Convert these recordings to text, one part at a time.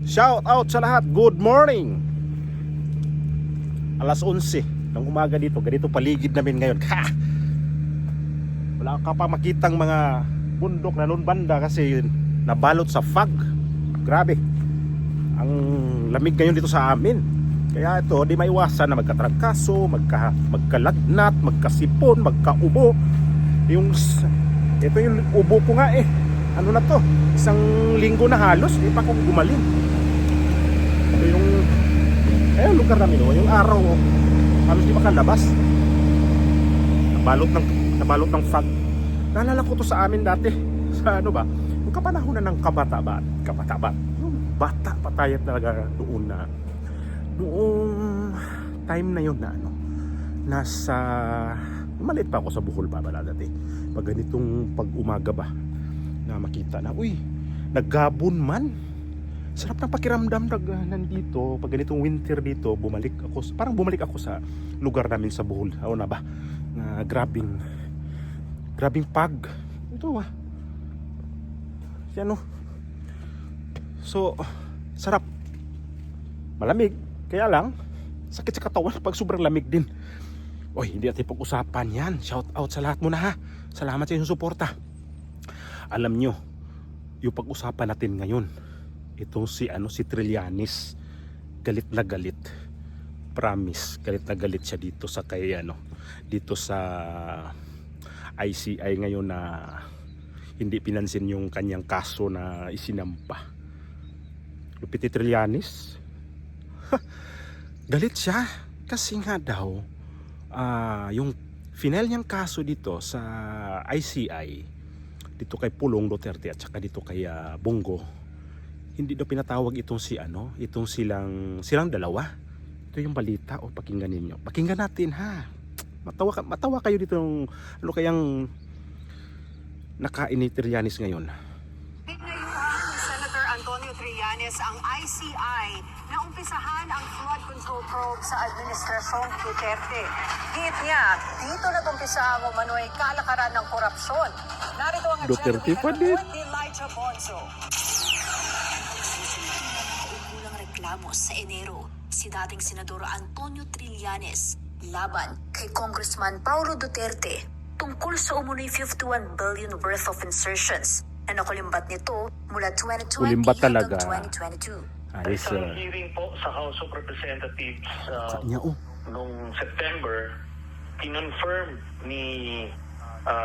Shout out sa lahat, good morning. Alas 11 ng umaga dito, ganito paligid namin ngayon. Ha! Wala ka pa makitang mga bundok na nun banda kasi nabalot sa fog. Grabe. Ang lamig ngayon dito sa amin. Kaya ito, di maiwasan na magkatrangkaso, magkalagnat, magkasipon, magkaubo. Ito yung ubo ko nga eh. Ano na to? Isang linggo na halos, di pa akong gumaling. Ito yung lugar namin, yung araw, halos di makalabas. Nabalot ng fog. Naalala ko to sa amin dati. Sa ano ba? Yung kapanahonan ng kabataan. Yung bata pa tayo talaga noong time na yun na nasa maliit pa ako sa Bohol pa pala dati. Pag ganitong pag-umaga ba na makita na, uy, naggabon man. Sarap ng pakiramdam nandito. Pag ganitong winter dito, parang bumalik ako sa lugar namin sa Bohol. Ano na ba? Na grabing pag. Ito So, sarap. Malamig. Kaya lang, sakit sa katawan pag sobrang lamig din. Oy, hindi natin pag-usapan yan. Shout out sa lahat muna ha. Salamat sa inyong suporta. Alam nyo, yung pag-usapan natin ngayon, itong si Trillanes, galit na galit. Promise, galit na galit siya dito sa dito sa ICI ngayon na hindi pinansin yung kanyang kaso na isinampa. Lupit ni Trillanes. Galit siya kasi nga daw yung final niyang kaso dito sa ICI, dito kay Pulong Duterte at saka dito kay Bongo, hindi daw pinatawag itong silang dalawa. Ito yung balita, pakinggan ninyo. Pakinggan natin ha. Matawa kayo dito ng kayang nakain ni Trillanes ngayon. Pinayuhan ni Senator Antonio Trillanes ang ICI na umpisahan ang flood control probe sa Administrasyong Duterte. Hit niya, dito nag-umpisa ang umano'y kalakaran ng korupsyon. Narito ang Duterte pa din. ni Elijah Bonzo. Unang reklamo sa Enero, si dating Senador Antonio Trillanes laban kay Congressman Paulo Duterte tungkol sa umunoy 51 billion worth of insertions na nakulimbat nito mula 2020 Ulimbat talaga. hanggang 2022. Isang hearing po sa House of Representatives noong September, kinonfirm ni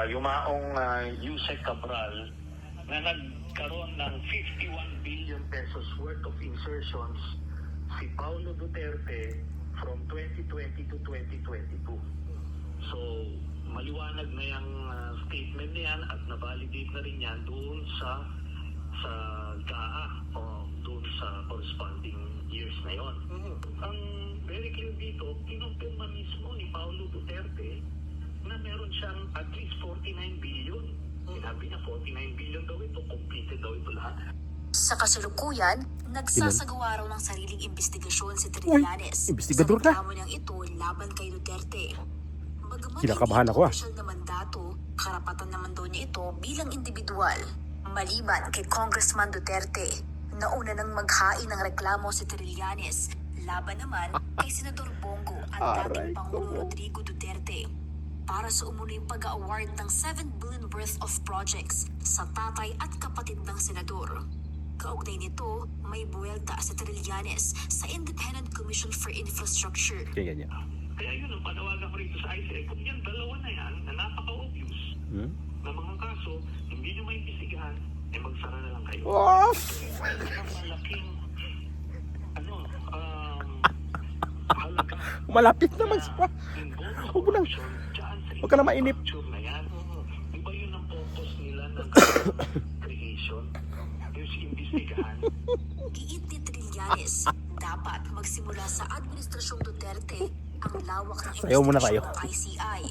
yumaong Yusek Cabral na nagkaroon ng 51 billion pesos worth of insertions si Paulo Duterte from 2020 to 2022. So, maliwanag na yung statement niyan at na-validate na rin yan doon sa DAA o doon sa corresponding years na yon. Ang very clear dito, kinumpirma mismo ni Paulo Duterte na meron siyang at least 49 billion. Sinabi niya 49 billion daw ito, completed daw ito lahat. Sa kasalukuyan, nagsasagawa raw ng sariling investigasyon si Trillanes investigador sa ka? reklamo niyang ito laban kay Duterte. Bagaman Kinakabahan ako, opisyal na mandato, karapatan naman daw niya ito bilang individual. Maliban kay Congressman Duterte, nauna nang maghain ng reklamo si Trillanes, laban naman kay Senador Bongo at dating Pangulo Rodrigo Duterte para sa umunoy pag-award ng 7 billion worth of projects sa tatay at kapatid ng senador. Kaugnay nito, may buwelta sa Trillanes sa Independent Commission for Infrastructure. Kaya ganyan. Kaya yun ang panawagan ko rito sa ICI. Kung yan dalawa na yan na napaka-obvious na mga kaso, hindi nyo maimbestigahan, magsara na lang kayo. Malaking halaga. Malapit na Huwag ka na mainip. Iba yun ang purpose nila ng creation. Yung imbestigahan. Giit ni Trillanes, dapat magsimula sa Administrasyong Duterte ang lawak ng Sayaw muna kayo. investigasyon ng ICI.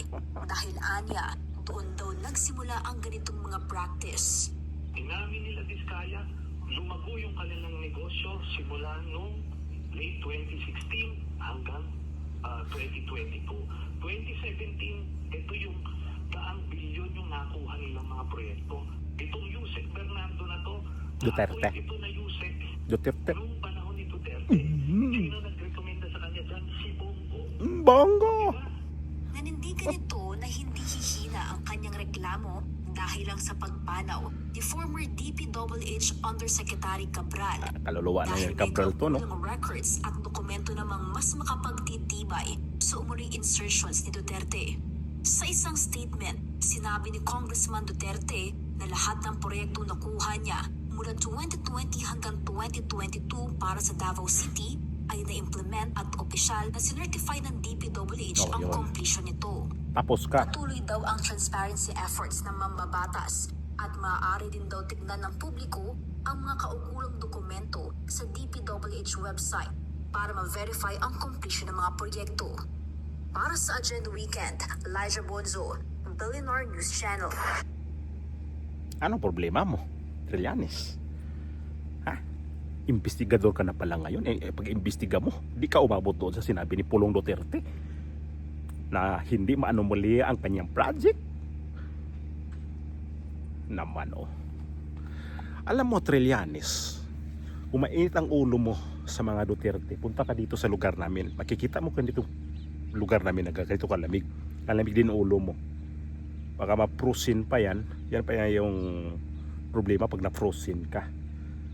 Dahil anya, doon daw nagsimula ang ganitong mga practice. Inamin nila Diskaya, lumago yung kanilang negosyo simula noong late 2016 hanggang 2022. 2017, ito yung 100 bilyon yung nakuha nilang mga proyekto. Itong Yusek Bernardo na to, Duterte. ito na Yusek Duterte. noong panahon ni Duterte. Sino nagrekomenda sa kanya dyan? Si Bongo. Bongo! Nanindigan ito na hindi hihina ang kanyang reklamo dahil lang sa pagpanaw ni former DPWH Undersecretary Cabral. Kaluluwa na Dahil yung Cabral to, no? may records at dokumento namang mas makapagtitibay sa umuring insertions ni Duterte. Sa isang statement, sinabi ni Congressman Duterte na lahat ng proyekto nakuha niya mula 2020 hanggang 2022 para sa Davao City ay na-implement at opisyal na sinertify ng DPWH Oh, ang yun. completion nito. Tapos ka. Patuloy daw ang transparency efforts ng mambabatas at maaari din daw tignan ng publiko ang mga kaukulang dokumento sa DPWH website para ma-verify ang completion ng mga proyekto. Para sa Agenda Weekend, Elijah Bonzo, Billionaire News Channel. Anong problema mo, Trillanes? Ha? Investigador ka na pala ngayon. Pag-imbestiga mo, di ka umabot doon sa sinabi ni Pulong Duterte na hindi maanomali ang kanyang project. Naman, oh. Alam mo, Trillanes, kung mainit ang ulo mo sa mga Duterte, punta ka dito sa lugar namin. Makikita mo kung dito lugar namin nagkakalito kalamig. Kalamig din ulo mo. Baka ma-frozen pa yan. Yan pa yan yung problema pag na-frozen ka.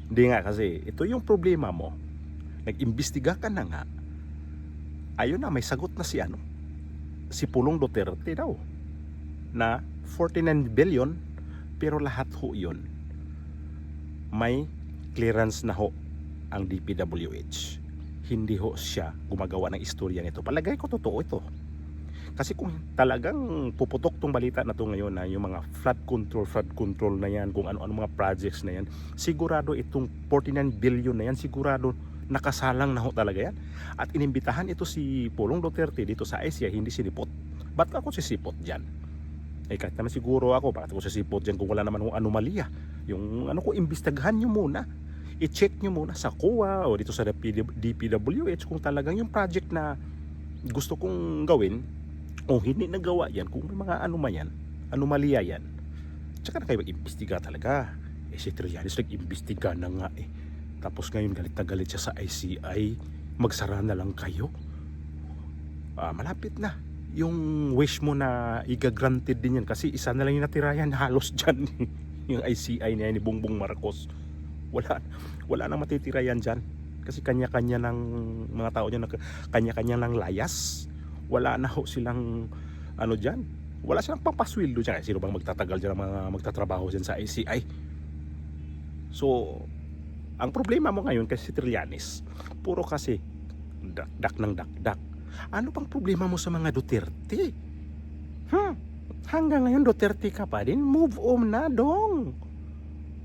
Hindi nga kasi, ito yung problema mo. Nag-imbestiga ka na nga. Ayun na, may sagot na si Pulong Duterte daw. Na 49 billion, pero lahat ho yun. May clearance na ho ang DPWH. Hindi ho siya gumagawa ng istorya nito. Palagay ko totoo ito. Kasi kung talagang puputok tong balita na to ngayon na yung mga flood control na yan, kung ano-ano mga projects na yan, sigurado itong 49 billion na yan, sigurado nakasalang na ho talaga yan. At inimbitahan ito si Pulong Duterte dito sa ICI, hindi sinipot. Ba't ako sisipot dyan? Kahit naman siguro ako, bakit ako sisipot dyan kung wala naman kung anomalya? Yung ano ko, imbestagahan nyo muna. I-check nyo muna sa COA o dito sa DPWH kung talagang yung project na gusto kong gawin o hindi nagawa yan, kung may mga anomalya yan. Tsaka na kayo mag-imbestiga talaga. Si Trillanes nag-imbestiga na nga eh. Tapos ngayon galit na galit siya sa ICI. Magsara na lang kayo. Malapit na. Yung wish mo na iga-granted din yan kasi isa na lang yung natira yan halos dyan. Yung ICI na yan ni Bongbong Marcos. Wala nang matitira yan dyan. Kasi kanya-kanya ng mga tao dyan, kanya-kanya ng layas. Wala na ho silang dyan. Wala silang pampasweldo dyan. Sino bang magtatagal dyan, mga magtatrabaho dyan sa ICI? So, ang problema mo ngayon kasi si Trillanes, puro kasi dakdak ng dakdak. Ano pang problema mo sa mga Duterte? Hanggang ngayon Duterte ka pa din? Move on na dong.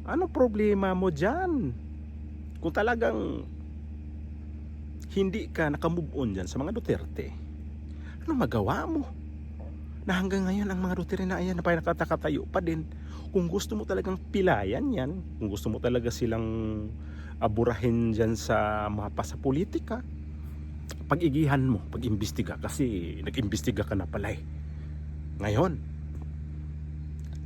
Ano problema mo dyan? Kung talagang hindi ka nakamove on dyan sa mga Duterte, ano magawa mo? Na hanggang ngayon ang mga Duterte na ayan na nakatayo pa din. Kung gusto mo talagang pilayan yan, kung gusto mo talaga silang aburahin dyan sa mapa sa politika, pag-igihan mo, pag-imbestiga, kasi nag-imbestiga ka na pala eh. Ngayon,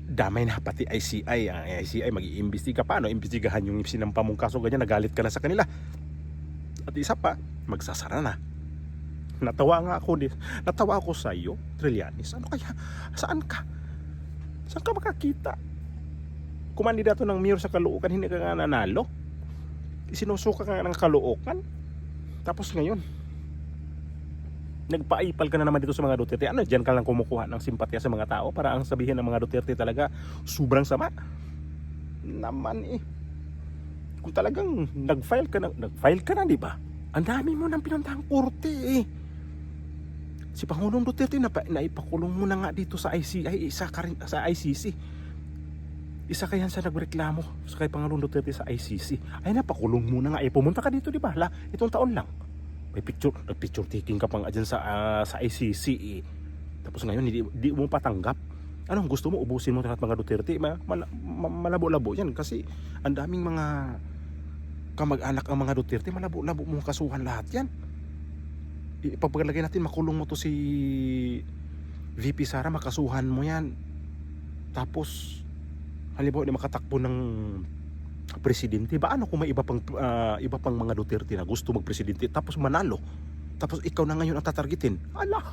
damay na pati ICI. Ang ICI mag-iimbestiga. Paano imbestigahan yung sinampang mong kaso ganyan? Nagalit ka na sa kanila. At isa pa, magsasara na. Natawa ako sa iyo, Trillanes. Ano kaya? Saan ka? Saan ka makakita? Kumandidato ng mayor sa Caloocan, hindi ka nga nanalo. Isinusuka ka nga ng Caloocan. Tapos ngayon, nagpaipal ka na naman dito sa mga Duterte. Ano, dyan ka lang kumukuha ng simpatya sa mga tao para ang sabihin ng mga Duterte talaga sobrang sama. Naman eh. Kung talagang nag-file ka na, di ba? Ang dami mo nang pinuntahang korte eh. Si Pangulong Duterte naipakulong mo na nga dito sa ICI, isa ka rin sa ICC. Isa kaya sa nagreklamo sa kay Pangulong Duterte sa ICC. Ay napakulong mo na nga eh. Pumunta ka dito, di ba? Itong taon lang. May picture taking ka pang dyan sa ICC eh. Tapos ngayon hindi mo patanggap. Anong gusto mo? Ubusin mo lahat mga Duterte? Malabo-labo yan kasi ang daming mga kamag-anak ang mga Duterte. Malabo-labo mo kasuhan lahat yan. Ipagpagalagay natin, makulong mo to si VP Sara, makasuhan mo yan. Tapos halimbawa di makatakbo ng presidente? Ba ano kung may iba pang mga Duterte na gusto magpresidente tapos manalo? Tapos ikaw na ngayon ang tatargetin? Ala!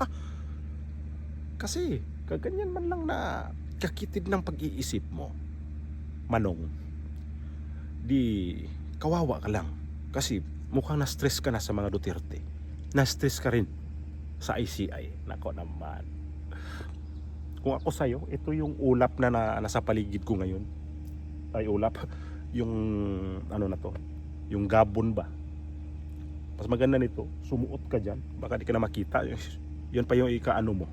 Kasi kaganyan man lang na kakitid ng pag-iisip mo, Manong, di kawawa ka lang. Kasi mukhang na-stress ka na sa mga Duterte. Na-stress ka rin sa ICI. Nako naman. Kung ako sa'yo, ito yung ulap na nasa paligid ko ngayon. Ay, ulap. Yung ano na to, yung gabon ba. Mas maganda nito, sumuot ka dyan. Baka di ka na makita. Yan pa yung ikaano mo.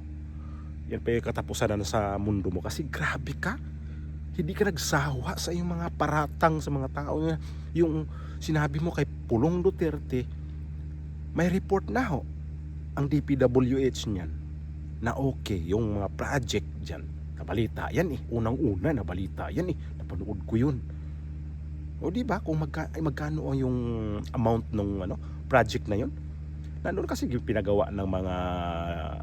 Yan pa yung katapusan na sa mundo mo. Kasi grabe ka. Hindi ka nagsawa sa iyong mga paratang sa mga tao. Yung sinabi mo kay Pulong Duterte, may report na ho ang DPWH niyan na okay yung mga project dyan. Nabalita yan eh. Unang-una nabalita yan eh. Napanood ko yun. O di ba kung magkano yung amount ng project na yun? Nandun kasi yung pinagawa ng mga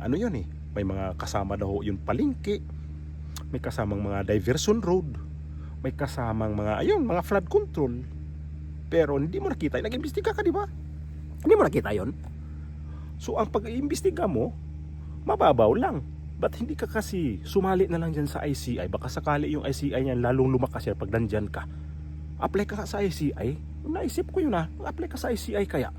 ano yun eh. May mga kasama daw yung palengke. May kasamang mga diversion road. May kasamang mga mga flood control. Pero hindi mo nakita. Nag-imbestiga ka, di ba? Hindi mo nakita yon. So ang pag-iimbestiga mo, mababaw lang. Ba't hindi ka kasi sumali na lang dyan sa ICI? Baka sakali yung ICI niyan lalong lumakas yan pag nandyan ka. Apply ka sa ICI. Naisip ko yun apply ka sa ICI kaya.